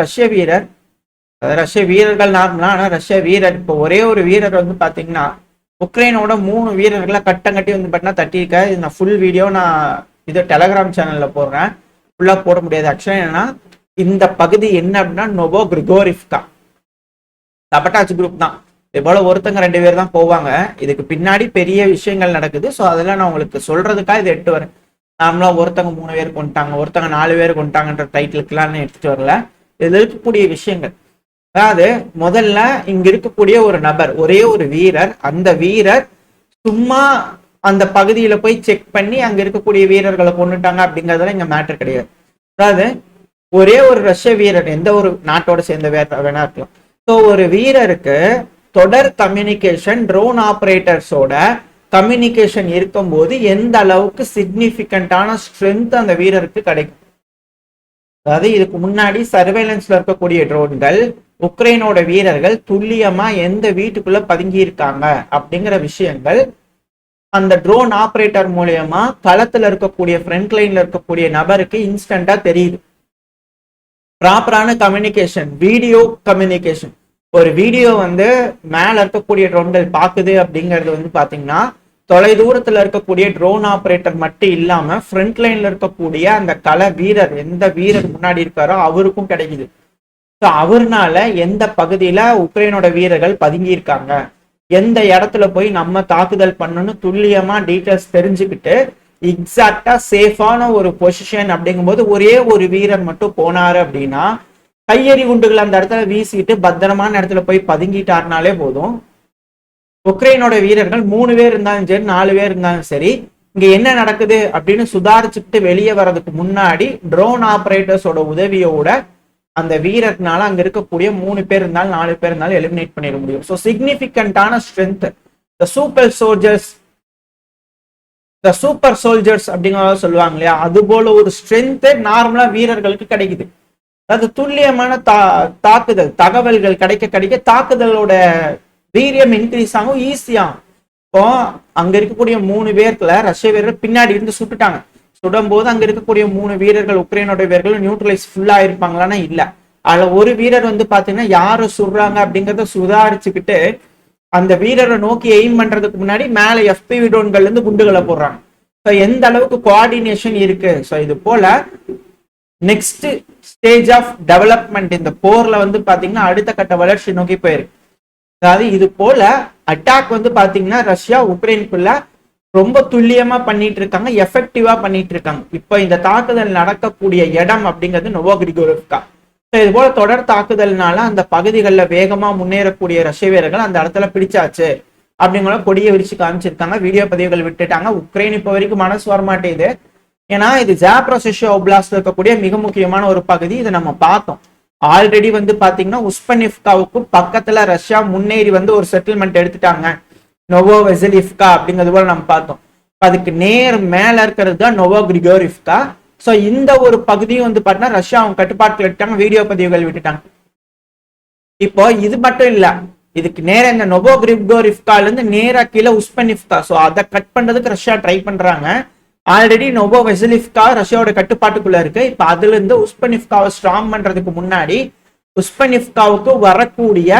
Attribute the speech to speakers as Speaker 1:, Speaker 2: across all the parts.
Speaker 1: ரஷ்ய வீரர், ரஷ்ய வீரர்கள் நார்மலா, ஆனா ரஷ்ய வீரர் இப்போ ஒரே ஒரு வீரர் வந்து பாத்தீங்கன்னா உக்ரைனோட 3 வீரர்களை கட்டி வந்து பாத்தீங்கன்னா தட்டியிருக்க. இது நான் ஃபுல் வீடியோ நான் இது டெலகிராம் சேனல்ல போடுறேன். ஃபுல்லா போட முடியாது. ஆக்சுவலா என்னன்னா இந்த பகுதி என்ன அப்படின்னா நோவோ கிரிகோரிவ்கா சபட்டாச் குரூப் தான். இது போல ஒருத்தங்க 2 பேர் தான் போவாங்க. இதுக்கு பின்னாடி பெரிய விஷயங்கள் நடக்குது. ஸோ அதெல்லாம் நான் உங்களுக்கு சொல்றதுக்காக இது எட்டு வரேன். நார்மலா ஒருத்தங்க 3 பேர் கொண்டாங்க, ஒருத்தங்க 4 பேர் கொண்டாங்கன்ற டைட்டிலுக்குலாம் எடுத்துட்டு வரல. இதுல இருக்கக்கூடிய விஷயங்கள், அதாவது முதல்ல இங்க இருக்கக்கூடிய ஒரு நபர், ஒரே ஒரு வீரர், அந்த வீரர் சும்மா அந்த பகுதியில போய் செக் பண்ணி அங்க இருக்கக்கூடிய வீரர்களை கொண்டுட்டாங்க அப்படிங்கறதுல இங்க மேட்டர் கிடையாது. அதாவது ஒரே ஒரு ரஷ்ய வீரர், எந்த ஒரு நாட்டோட சேர்ந்த வேணா இருக்கலாம். ஸோ ஒரு வீரருக்கு தொடர் கம்யூனிகேஷன் ட்ரோன் ஆபரேட்டர்ஸோட கம்யூனிகேஷன் இருக்கும்போது எந்த அளவுக்கு சிக்னிபிகண்டான ஸ்ட்ரென்த் அந்த வீரருக்கு கிடைக்கும். அதாவது இதுக்கு முன்னாடி சர்வேலன்ஸ்ல இருக்கக்கூடிய ட்ரோன்கள் உக்ரைனோட வீரர்கள் துல்லியமா எந்த வீட்டுக்குள்ள பதுங்கி இருக்காங்க அப்படிங்கிற விஷயங்கள் அந்த ட்ரோன் ஆபரேட்டர் மூலியமா களத்துல இருக்கக்கூடிய ஃப்ரண்ட் லைன்ல இருக்கக்கூடிய நபருக்கு இன்ஸ்டன்டா தெரியுது. ப்ராப்பரான கம்யூனிகேஷன், வீடியோ கம்யூனிகேஷன், ஒரு வீடியோ வந்து மேல இருக்கக்கூடிய ட்ரோன்கள் பாக்குது அப்படிங்கிறது வந்து பாத்தீங்கன்னா தொலை தூரத்துல இருக்கக்கூடிய ட்ரோன் ஆபரேட்டர் மட்டும் இல்லாம ஃப்ரண்ட் லைன்ல இருக்கக்கூடிய அந்த கள வீரர், எந்த வீரர் முன்னாடி இருக்காரோ அவருக்கும் கிடைக்குது. ஸோ அவர்னால எந்த பகுதியில உக்ரைனோட வீரர்கள் பதுங்கி இருக்காங்க, எந்த இடத்துல போய் நம்ம தாக்குதல் பண்ணணும் துல்லியமா டீட்டெயில்ஸ் தெரிஞ்சுக்கிட்டு எக்ஸாக்டா சேஃபான ஒரு பொசிஷன் அப்படிங்கும்போது ஒரே ஒரு வீரர் மட்டும் போனாரு அப்படின்னா கையெறி குண்டுகள் அந்த இடத்துல வீசிட்டு பத்திரமான இடத்துல போய் பதுங்கிட்டாருனாலே போதும். உக்ரைனோட வீரர்கள் 3 பேர் இருந்தாலும் சரி 4 பேர் இருந்தாலும் சரி இங்க என்ன நடக்குது அப்படின்னு சுதாரிச்சுட்டு வெளியே வர்றதுக்கு முன்னாடி ட்ரோன் ஆபரேட்டர்ஸோட உதவியோட அந்த வீரர்னால அங்க இருக்கக்கூடிய 3 பேர் இருந்தாலும் 4 பேர் இருந்தாலும் எலிமினேட் பண்ணிட முடியும். ஸோ சிக்னிபிகண்டான ஸ்ட்ரென்த், சூப்பர் சோல்ஜர்ஸ் அப்படிங்கிறத சொல்லுவாங்க இல்லையா, அது போல ஒரு ஸ்ட்ரென்த் நார்மலா வீரர்களுக்கு கிடைக்குது. அதாவது துல்லியமான தாக்குதல் தகவல்கள் கிடைக்க தாக்குதலோட வீரியம் இன்க்ரீஸ் ஆகும், ஈஸியாகும். இப்போ அங்க இருக்கக்கூடிய 3 பேர்ல ரஷ்ய வீரர்கள் பின்னாடி இருந்து சுட்டுட்டாங்க. சுடும் போது அங்க இருக்கக்கூடிய 3 வீரர்கள் உக்ரைனோட வீரர்கள் நியூட்ரலைஸ் ஃபுல்லா இருப்பாங்களான்னா இல்ல. அதுல ஒரு வீரர் வந்து பாத்தீங்கன்னா யாரு சுடுறாங்க அப்படிங்கறத சுதாரிச்சுக்கிட்டு அந்த வீரரை நோக்கி எய்ம் பண்றதுக்கு முன்னாடி மேல FPV ட்ரோன்கள்ல இருந்து குண்டுகளை போடுறாங்க. ஸோ எந்த அளவுக்கு கோஆர்டினேஷன் இருக்கு. ஸோ இது போல நெக்ஸ்ட் ஸ்டேஜ் ஆஃப் டெவலப்மெண்ட் இந்த போர்ல வந்து பாத்தீங்கன்னா அடுத்த கட்ட வளர்ச்சி நோக்கி போயிருக்கு. அதாவது இது போல அட்டாக் வந்து பாத்தீங்கன்னா ரஷ்யா உக்ரைனுக்குள்ள ரொம்ப துல்லியமா பண்ணிட்டு இருக்காங்க, எஃபெக்டிவா பண்ணிட்டு இருக்காங்க. இப்ப இந்த தாக்குதல் நடக்கக்கூடிய இடம் அப்படிங்கிறது நோவோ கிரிகோரிவ்கா. இது போல தொடர் தாக்குதல்னால அந்த பகுதிகளில் வேகமா முன்னேறக்கூடிய ரஷ்ய வீரர்கள் அந்த இடத்துல பிடிச்சாச்சு அப்படிங்கிற கொடியை விரிச்சு காமிச்சிருக்காங்க, வீடியோ பதிவுகள் விட்டுட்டாங்க. உக்ரைன் இப்ப வரைக்கும் மனசு வரமாட்டேங்குது. ஏன்னா இது ஜாப்ரோசியா ஒப்லாஸ்ட்ல இருக்கக்கூடிய மிக முக்கியமான ஒரு பகுதி. இதை நம்ம பார்த்தோம் ஆல்ரெடி வந்து பாத்தீங்கன்னா உஸ்பெனிவ்காவுக்கு பக்கத்துல ரஷ்யா முன்னேறி வந்து ஒரு செட்டில்மெண்ட் எடுத்துட்டாங்க, நோவோ வெசலிவ்கா அப்படிங்கிறது போல நம்ம பார்த்தோம். அதுக்கு நேர் மேல இருக்கிறது தான் நோவோ கிரிகோரிவ்கா. ஸோ இந்த ஒரு பகுதியும் வந்து பாத்தீங்கன்னா ரஷ்யா அவங்க கட்டுப்பாட்டுல எடுத்தாங்க, வீடியோ பதிவுகள் விட்டுட்டாங்க. இப்போ இது மட்டும் இல்ல, இதுக்கு நேர இந்த நோவோ கிரிகோரிவ்கால இருந்து நேரா கீழே உஸ்பெனிவ்கா, ஸோ அதை கட் பண்றதுக்கு ரஷ்யா ட்ரை பண்றாங்க. ஆல்ரெடி நோவோ வெசலிவ்கா ரஷ்யாவோட கட்டுப்பாட்டுக்குள்ள இருக்கு. இப்ப அதுல இருந்து உஸ்பெனிவ்காவை ஸ்ட்ராங் பண்றதுக்கு முன்னாடி உஸ்பெனிவ்காவுக்கு வரக்கூடிய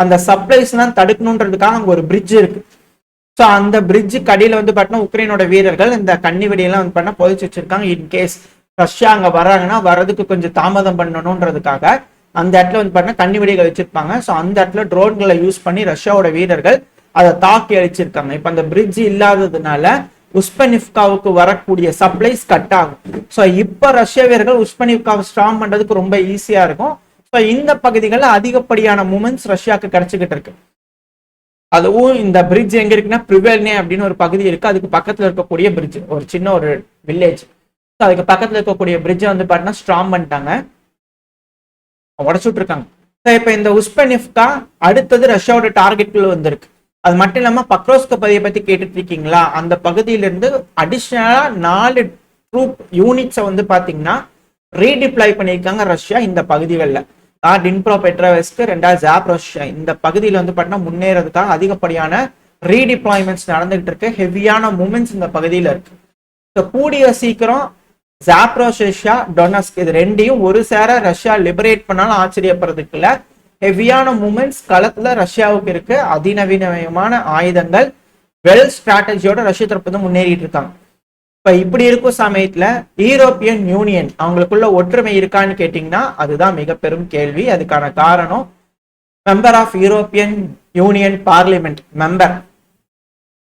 Speaker 1: அந்த சப்ளைஸ் எல்லாம் தடுக்கணுன்றதுக்காக அங்க ஒரு பிரிட்ஜ் இருக்கு. ஸோ அந்த பிரிட்ஜு கடியில வந்து பாத்தீங்கன்னா உக்ரைனோட வீரர்கள் இந்த கண்ணி வெடியெல்லாம் வந்து பாத்தீங்கன்னா புதைச்சு வச்சிருக்காங்க. இன்கேஸ் ரஷ்யா அங்க வர்றாங்கன்னா வர்றதுக்கு கொஞ்சம் தாமதம் பண்ணணும்ன்றதுக்காக அந்த இடத்துல வந்து பாத்தீங்கன்னா கண்ணி வெடிகள் வச்சிருப்பாங்க. ஸோ அந்த இடத்துல ட்ரோன்களை யூஸ் பண்ணி ரஷ்யாவோட வீரர்கள் அதை தாக்கி அழிச்சிருக்காங்க. இப்ப அந்த பிரிட்ஜ் இல்லாததுனால உஸ்பெனிவ்காவுக்கு வரக்கூடிய சப்ளைஸ் கட் ஆகும். ஸோ இப்ப ரஷ்ய வீரர்கள் உஸ்பெனிவ்காவை ஸ்ட்ராங் பண்றதுக்கு ரொம்ப ஈஸியா இருக்கும். ஸோ இந்த பகுதிகளில் அதிகப்படியான மூமெண்ட்ஸ் ரஷ்யாவுக்கு கிடைச்சிக்கிட்டு இருக்கு. அதுவும் இந்த பிரிட்ஜ் எங்க இருக்குன்னா பிரிவெல்னே அப்படின்னு ஒரு பகுதி இருக்கு, அதுக்கு பக்கத்துல இருக்கக்கூடிய பிரிட்ஜ், ஒரு சின்ன ஒரு வில்லேஜ். அதுக்கு பக்கத்துல இருக்கக்கூடிய பிரிட்ஜை வந்து பாத்தீங்கன்னா ஸ்ட்ராங் பண்ணிட்டாங்க, உடச்சுட்டு இருக்காங்க. இப்ப இந்த உஸ்பெனிவ்கா அடுத்தது ரஷ்யாவோட டார்கெட்ல வந்திருக்கு. அது மட்டும் இல்லாம பக்ரோஸ்க பகுதியை பத்தி கேட்டுட்டு இருக்கீங்களா, அந்த பகுதியிலிருந்து அடிஷனலா 4 ட்ரூப் யூனிட்ஸை வந்து பாத்தீங்கன்னா ரீடிப்ளாய் பண்ணியிருக்காங்க ரஷ்யா இந்த பகுதிகளில். டின்ப்ரோ பெட்ரோவெஸ்க், 2வது ஜாப்ரோசியா, இந்த பகுதியில் வந்து பாத்தீங்கன்னா முன்னேறதுக்காக அதிகப்படியான ரீடிப்ளாய்மெண்ட்ஸ் நடந்துகிட்டு இருக்கு. ஹெவியான மூமெண்ட்ஸ் இந்த பகுதியில் இருக்கு. கூடிய சீக்கிரம் ஜாப்ரோஷியா டொனஸ்க் இது ரெண்டையும் ஒரு சேர ரஷ்யா லிபரேட் பண்ணாலும் ஆச்சரியப்படுறதுக்கு இல்ல. ஹெவியான மூமெண்ட்ஸ் களத்துல ரஷ்யாவுக்கு இருக்கு. அதிநவீனமான ஆயுதங்கள், வெல் ஸ்ட்ராட்டஜியோட ரஷ்ய தரப்பு வந்து முன்னேறிட்டு இருக்காங்க. இப்ப இப்படி இருக்கும் சமயத்துல யூரோப்பியன் யூனியன் அவங்களுக்குள்ள ஒற்றுமை இருக்கான்னு கேட்டீங்கன்னா அதுதான் மிக பெரும் கேள்வி. அதுக்கான காரணம் member of European Union parliament member,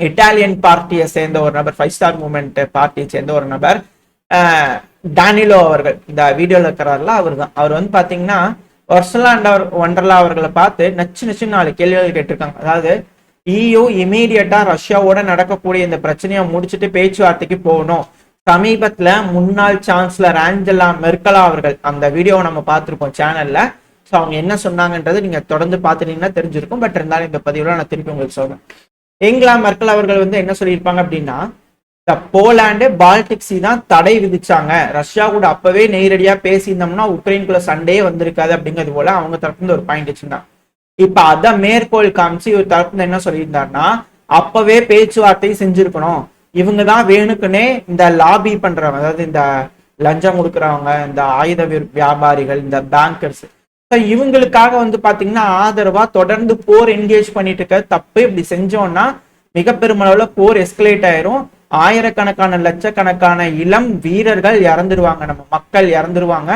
Speaker 1: Italian பார்ட்டியை சேர்ந்த ஒரு நபர், 5 ஸ்டார் மூவ்மெண்ட் பார்ட்டியை சேர்ந்த ஒரு நபர் டானிலோ அவர்கள், இந்த வீடியோல இருக்கிறார்ல அவர் தான். அவர் வந்து பாத்தீங்கன்னா ஒர்சுலா வொண்டர்லா அவர்களை பார்த்து நச்சு 4 கேள்விகள் கேட்டிருக்காங்க. அதாவது EU இமீடியட்டா ரஷ்யாவோட நடக்கக்கூடிய இந்த பிரச்சனையை முடிச்சுட்டு பேச்சுவார்த்தைக்கு போகணும். சமீபத்துல முன்னாள் சான்சலர் ஆஞ்சலா மெர்கலா அவர்கள், அந்த வீடியோவை நம்ம பார்த்திருப்போம் சேனல்ல. ஸோ அவங்க என்ன சொன்னாங்கன்றது நீங்க தொடர்ந்து பார்த்துட்டீங்கன்னா தெரிஞ்சிருக்கும். பட் இருந்தாலும் இந்த பதிவுல நான் திருப்பி உங்களுக்கு சொல்றேன். ஏங்கலா மெர்கல் அவர்கள் வந்து என்ன சொல்லியிருப்பாங்க அப்படின்னா, இந்த போலாண்டு பால்டிக் சி தான் தடை விதிச்சாங்க. ரஷ்யா கூட அப்பவே நேரடியா பேசியிருந்தோம்னா உக்ரைனுக்குள்ள சண்டையே வந்திருக்காது அப்படிங்கிறது போல அவங்க தரப்புல ஒரு பாயிண்ட் வச்சிருந்தாங்க. இப்ப அத மேற்கோள் காமிச்சு இவர் தரப்புல என்ன சொல்லியிருந்தாருன்னா, அப்பவே பேச்சுவார்த்தை செஞ்சிருக்கணும். இவங்க தான் வேணுக்குன்னே இந்த லாபி பண்றவங்க, அதாவது இந்த லஞ்சம் கொடுக்குறவங்க, இந்த ஆயுத வியாபாரிகள், இந்த பேங்கர்ஸ், இவங்களுக்காக வந்து பாத்தீங்கன்னா ஆதரவா தொடர்ந்து போர் என்கேஜ் பண்ணிட்டு இருக்க தப்பு. இப்படி செஞ்சோம்னா மிக பெருமளவுல போர் எஸ்கலேட் ஆயிரும். ஆயிரக்கணக்கான லட்சக்கணக்கான இளம் வீரர்கள் இறந்துருவாங்க, நம்ம மக்கள் இறந்துருவாங்க.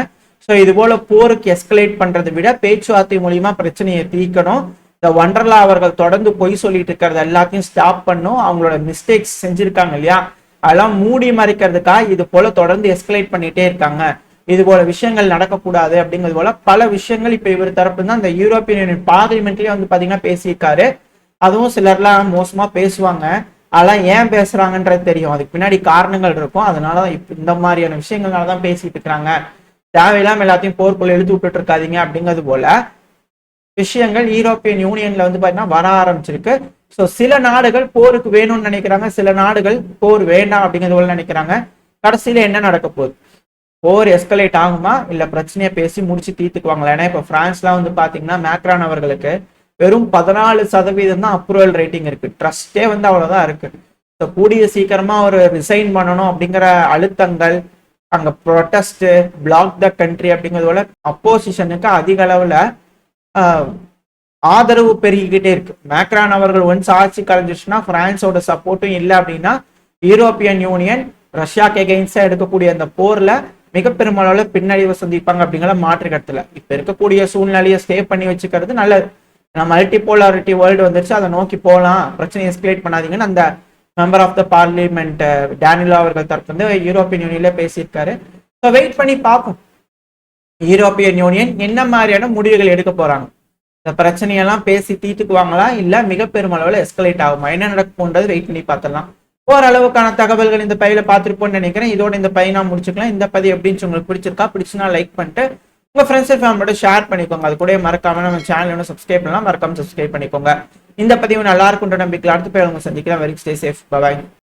Speaker 1: ஸோ இது போல போருக்கு எஸ்கலேட் பண்றதை விட பேச்சுவார்த்தை மூலியமா பிரச்சனையை தீர்க்கணும். இந்த வண்டர்லா அவர்கள் தொடர்ந்து பொய் சொல்லிட்டு இருக்கிறது எல்லாத்தையும் ஸ்டாப் பண்ணும். அவங்களோட மிஸ்டேக்ஸ் செஞ்சிருக்காங்க இல்லையா, அதெல்லாம் மூடி மறைக்கிறதுக்காக இது போல தொடர்ந்து எஸ்கலேட் பண்ணிட்டே இருக்காங்க. இது போல விஷயங்கள் நடக்கக்கூடாது அப்படிங்கிறது போல பல விஷயங்கள் இப்ப இவர் தரப்பு தான் இந்த யூரோப்பியன் யூனியன் பார்லிமெண்ட்லயே வந்து பாத்தீங்கன்னா பேசியிருக்காரு. அதுவும் சிலர்லாம் மோசமா பேசுவாங்க, அதெல்லாம் ஏன் பேசுறாங்கன்றது தெரியும், அதுக்கு பின்னாடி காரணங்கள் இருக்கும். அதனாலதான் இப்ப இந்த மாதிரியான விஷயங்கள்னாலதான் பேசிட்டு இருக்கிறாங்க. தேவையில்லாம எல்லாத்தையும் போர்க்குள்ள இழுத்து விட்டுட்டு இருக்காதீங்க அப்படிங்கிறது போல விஷயங்கள் யூரோப்பியன் யூனியன்ல வந்து பாத்தீங்கன்னா வர ஆரம்பிச்சிருக்கு. ஸோ சில நாடுகள் போருக்கு வேணும்னு நினைக்கிறாங்க, சில நாடுகள் போர் வேண்டாம் அப்படிங்கிறது போல நினைக்கிறாங்க. கடைசியில என்ன நடக்க போகுது, போர் எஸ்கலேட் ஆகுமா இல்ல பிரச்சனையை பேசி முடிச்சு தீர்த்துக்குவாங்களா? ஏன்னா இப்ப பிரான்ஸ்லாம் வந்து பாத்தீங்கன்னா மேக்ரான் அவர்களுக்கு வெறும் 14% தான் அப்ரூவல் ரேட்டிங் இருக்கு. ட்ரஸ்டே வந்து அவ்வளவுதான் இருக்கு. ஸோ கூடிய சீக்கிரமா ஒரு ரிசைன் பண்ணணும் அப்படிங்கிற அழுத்தங்கள், அங்க ப்ரொட்டஸ்ட், பிளாக் த கண்ட்ரி அப்படிங்கிறது போல அப்போசிஷனுக்கு அதிக அளவுல ஆதரவு பெருகிக்கிட்டே இருக்கு. மேக்ரான் அவர்கள் ஒன்ஸ் ஆட்சி கலைஞ்சிச்சுன்னா பிரான்ஸோட சப்போர்ட்டும் இல்லை அப்படின்னா யூரோப்பியன் யூனியன் ரஷ்யாக்கு எகெயின்ஸ்டா எடுக்கக்கூடிய அந்த போர்ல மிக பெருமளவுல பின்னடைவு சந்திப்பாங்க அப்படிங்கிற மாற்று கருத்துல. இப்ப இருக்கக்கூடிய சூழ்நிலையை ஸ்டே பண்ணி வச்சுக்கிறது நல்லது. மல்டிபோலாரிட்டி வேர்ல்டு வந்துருச்சு, அதை நோக்கி போகலாம், பிரச்சனை எஸ்கலேட் பண்ணாதீங்கன்னு அந்த மெம்பர் ஆஃப் த பார்லிமெண்ட் டானிலோ அவர்கள் தரப்பு வந்து யூரோப்பியன் யூனியன்ல பேசியிருக்காரு. ஸோ வெயிட் பண்ணி பார்ப்போம் யூரோப்பியன் யூனியன் என்ன மாதிரியான முடிவுகள் எடுக்க போறாங்க. இந்த பிரச்சனையெல்லாம் பேசி தீர்த்துக்குவாங்களா இல்ல மிக பெருமளவுல எஸ்கலேட் ஆகுமா, என்ன நடக்கும்ன்றது வெயிட் பண்ணி பார்த்துடலாம். ஓரளவுக்கான தகவல்கள் இந்த பையில பார்த்துருப்போம்னு நினைக்கிறேன். இதோட இந்த பையன் நான் முடிச்சுக்கலாம். இந்த பதிவு எப்படின்னு உங்களுக்கு பிடிச்சிருக்கா, பிடிச்சுனா லைக் பண்ணிட்டு உங்க ஃப்ரெண்ட்ஸ் அண்ட் ஃபேமிலியோட ஷேர் பண்ணிக்கோங்க. அது கூட மறக்காம நம்ம சேனல் சப்ஸ்கிரைப் பண்ணலாம், மறக்காம சப்ஸ்கிரைப் பண்ணிக்கோங்க. இந்த பதிவு நல்லா இருக்குன்ற நம்பிக்கையில் அடுத்த பேர் உங்க சந்திக்கலாம். Very stay safe, by.